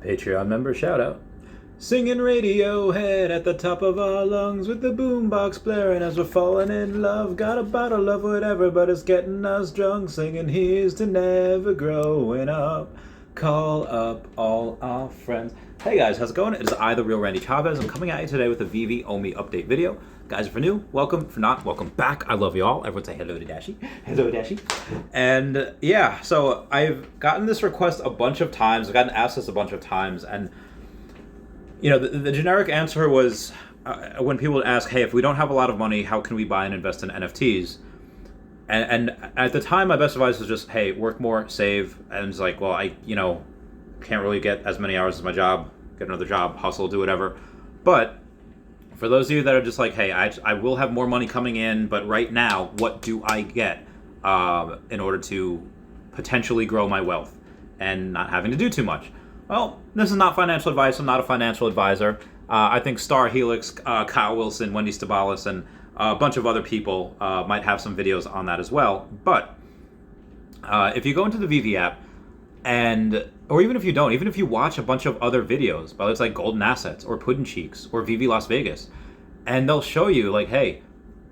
Patreon member shout out. Singing Radiohead at the top of our lungs with the boombox blaring as we're falling in love. Got a bottle of whatever, but it's getting us drunk. Singing here's to never growing up. Call up all our friends. Hey guys, how's it going? It is I, the real Randy Chavez. I'm coming at you today with a Veve Omi update video. Guys, if you're new, welcome. If you're not, welcome back. I love you all. Everyone say hello to Dashi. Hello, Dashi. And yeah, so I've gotten this request a bunch of times. I've gotten asked this a bunch of times, and you know, the generic answer was when people would ask, hey, if we don't have a lot of money, how can we buy and invest in NFTs? And at the time, my best advice was just, hey, work more, save. And it's like, well, I can't really get as many hours as my job, get another job, hustle, do whatever. But for those of you that are just like, hey, I will have more money coming in, but right now, what do I get in order to potentially grow my wealth and not having to do too much? Well, this is not financial advice. I'm not a financial advisor. I think Star Helix, Kyle Willson, Wendy Stibalis, and a bunch of other people might have some videos on that as well. But if you go into the Veve app, or even if you don't, even if you watch a bunch of other videos, whether it's like Golden Assets or Puddin' Cheeks or Veve Las Vegas, and they'll show you like, hey,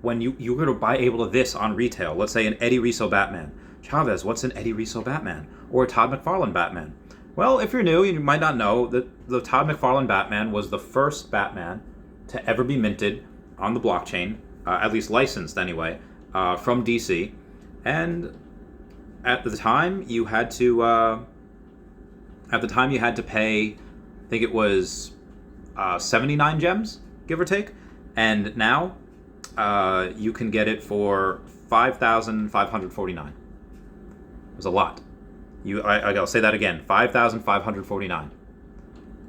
when you were to buy able to this on retail, let's say an Eddie Riso Batman. Chavez, what's an Eddie Riso Batman? Or a Todd McFarlane Batman? Well, if you're new, you might not know that the Todd McFarlane Batman was the first Batman to ever be minted on the blockchain, at least licensed anyway, from DC. And at the time, you had to pay, I think it was 79 gems, give or take. And now you can get it for 5,549. It was a lot. I'll say that again, 5,549.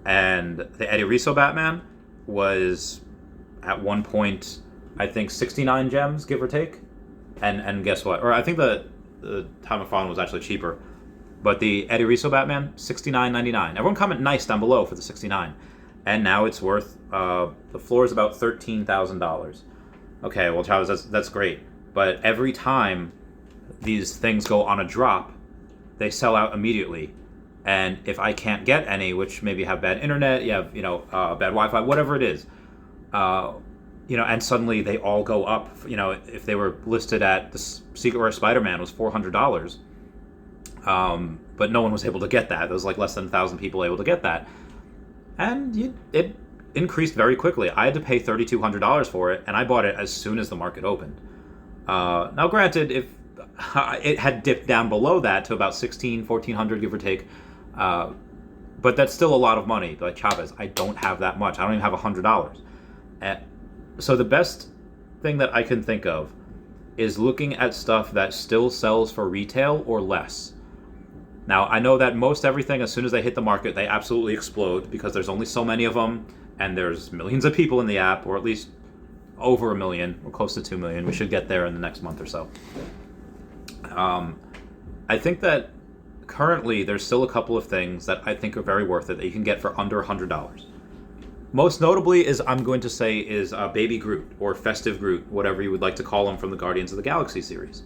And the Eddie Riso Batman was at one point, I think 69 gems, give or take. And guess what? Or I think the Todd McFarlane was actually cheaper. But the Eddie Riso Batman, $69.99. Everyone comment nice down below for the 69. And now it's worth, the floor is about $13,000. Okay, well, Chavez, that's great. But every time these things go on a drop, they sell out immediately. And if I can't get any, which maybe have bad internet, you have, bad Wi-Fi, whatever it is, and suddenly they all go up. If they were listed at the Secret Rare Spider-Man was $400, but no one was able to get that. There was like less than 1,000 people able to get that. And it increased very quickly. I had to pay $3,200 for it, and I bought it as soon as the market opened. Now, granted, if it had dipped down below that to about $1,400, give or take, but that's still a lot of money. Like Chavez, I don't have that much. I don't even have $100. So the best thing that I can think of is looking at stuff that still sells for retail or less. Now, I know that most everything, as soon as they hit the market, they absolutely explode because there's only so many of them, and there's millions of people in the app, or at least over 1 million, or close to 2 million. We should get there in the next month or so. I think that currently there's still a couple of things that I think are very worth it that you can get for under $100. Most notably is Baby Groot, or Festive Groot, whatever you would like to call him, from the Guardians of the Galaxy series.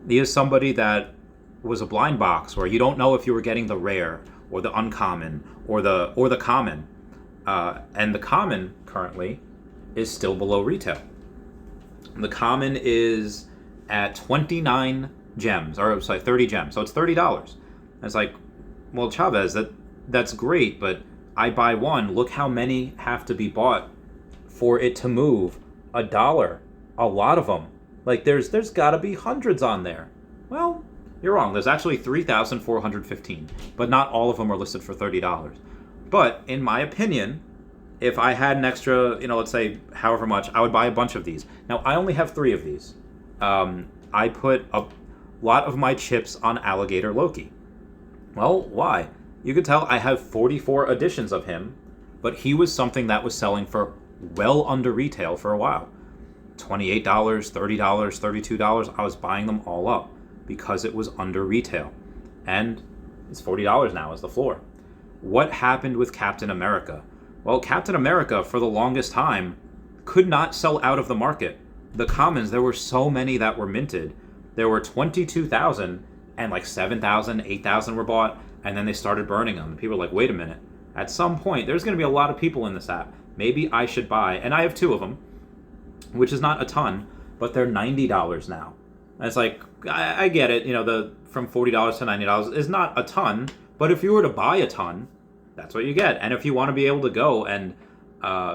He is somebody that was a blind box where you don't know if you were getting the rare or the uncommon or the common. And the common currently is still below retail. The common is at 29 gems, or it's like 30 gems, so it's $30. And it's like, well, Chavez, that's great, but I buy one. Look how many have to be bought for it to move $1. A lot of them. Like there's got to be hundreds on there. Well, you're wrong. There's actually 3,415, but not all of them are listed for $30. But in my opinion, if I had an extra, let's say however much, I would buy a bunch of these. Now I only have 3 of these. I put a lot of my chips on Alligator Loki. Well, why? You could tell I have 44 editions of him, but he was something that was selling for well under retail for a while. $28, $30, $32, I was buying them all up because it was under retail. And it's $40 now as the floor. What happened with Captain America? Well, Captain America, for the longest time, could not sell out of the market. The commons, there were so many that were minted. There were 22,000, and like 7,000, 8,000 were bought, and then they started burning them. And people were like, wait a minute, at some point, there's going to be a lot of people in this app. Maybe I should buy, and I have 2 of them, which is not a ton, but they're $90 now. And it's like, I get it, the from $40 to $90 is not a ton, but if you were to buy a ton, that's what you get. And if you want to be able to go and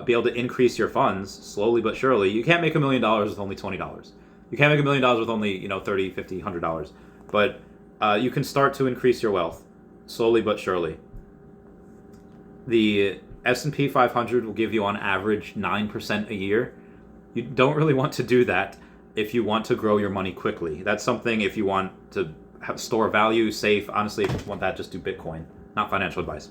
be able to increase your funds slowly but surely, you can't make $1 million with only $20. You can't make $1 million with only, $30, $50, $100. But you can start to increase your wealth slowly but surely. The S&P 500 will give you on average 9% a year. You don't really want to do that if you want to grow your money quickly. That's something if you want to store value, safe. Honestly, if you want that, just do Bitcoin. Not financial advice.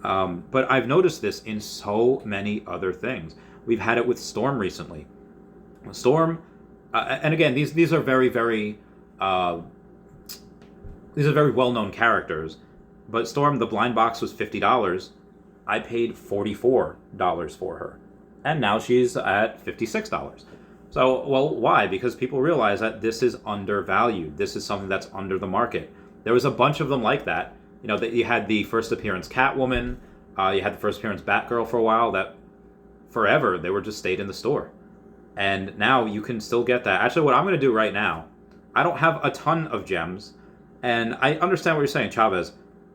But I've noticed this in so many other things. We've had it with Storm recently. Storm, and again, these are very, very well-known characters. But Storm, the blind box was $50. I paid $44 for her. And now she's at $56. So, well, why? Because people realize that this is undervalued. This is something that's under the market. There was a bunch of them like that. That you had the first appearance Catwoman. You had the first appearance Batgirl for a while. That forever, they were just stayed in the store. And now you can still get that. Actually, what I'm going to do right now, I don't have a ton of gems. And I understand what you're saying, Chavez.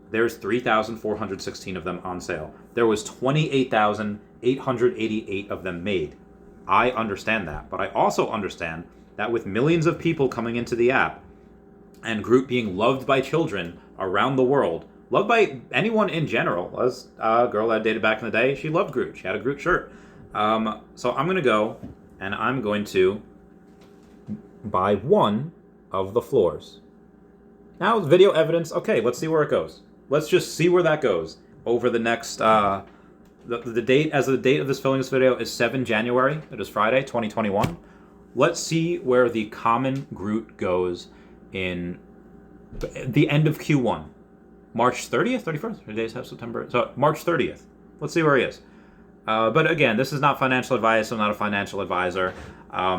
There's 3,416 of them on sale. There was 28,888 of them made. I understand that. But I also understand that with millions of people coming into the app and Groot being loved by children around the world, loved by anyone in general, as a girl I dated back in the day, she loved Groot. She had a Groot shirt. So I'm going to go and I'm going to buy one of the floors. Now, video evidence. Okay, let's see where it goes. Let's just see where that goes over the next, the date, as the date of this filming this video is 7 January. It is Friday, 2021. Let's see where the common Groot goes in the end of Q1. March 30th, 31st? Today's September. So March 30th. Let's see where he is. But again, this is not financial advice. I'm not a financial advisor.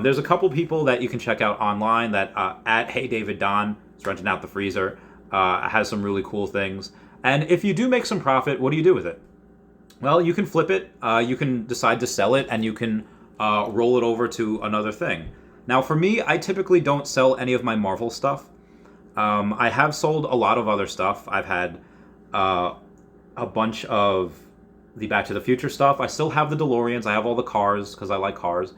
There's a couple people that you can check out online that at Hey David Don is renting out the freezer. Has some really cool things. And if you do make some profit, what do you do with it? Well, you can flip it. You can decide to sell it, and you can roll it over to another thing. Now, for me, I typically don't sell any of my Marvel stuff. I have sold a lot of other stuff. I've had a bunch of the Back to the Future stuff. I still have the DeLoreans. I have all the cars because I like cars.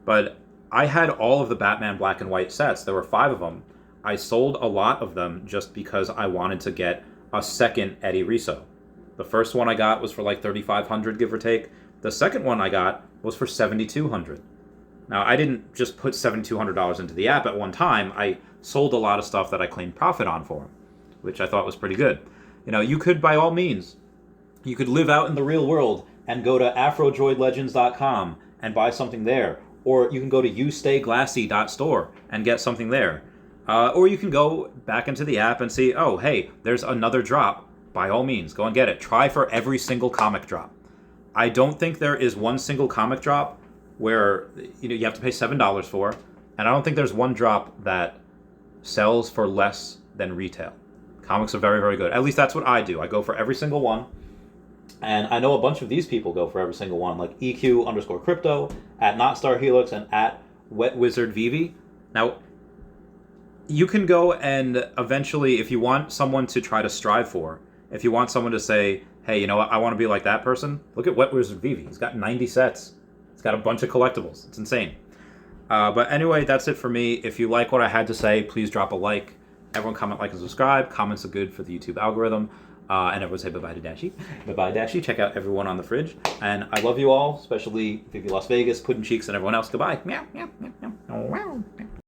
But I had all of the Batman black and white sets. There were 5 of them. I sold a lot of them just because I wanted to get a second Eddie Riso. The first one I got was for like $3,500, give or take. The second one I got was for $7,200. Now, I didn't just put $7,200 into the app at one time. I sold a lot of stuff that I claimed profit on for them, which I thought was pretty good. You could, by all means, you could live out in the real world and go to afrodroidlegends.com and buy something there. Or you can go to youstayglassy.store and get something there. Or you can go back into the app and see, oh, hey, there's another drop. By all means, go and get it. Try for every single comic drop. I don't think there is one single comic drop where you have to pay $7 for, and I don't think there's one drop that sells for less than retail. Comics are very, very good. At least that's what I do. I go for every single one, and I know a bunch of these people go for every single one, like EQ_crypto, at NotStarHelix, and at WetWizardVeve. Now, you can go and eventually, if you want someone to try to strive for, if you want someone to say, hey, you know what, I want to be like that person, look at WetWizardVeve. He's got 90 sets. He's got a bunch of collectibles. It's insane. But anyway, that's it for me. If you like what I had to say, please drop a like. Everyone comment, like, and subscribe. Comments are good for the YouTube algorithm. And everyone say bye-bye to Dashi. Bye-bye, Dashi. Check out everyone on the fridge. And I love you all, especially Vivi Las Vegas, Puddin' Cheeks, and everyone else. Goodbye. Meow, meow, meow, meow. Wow.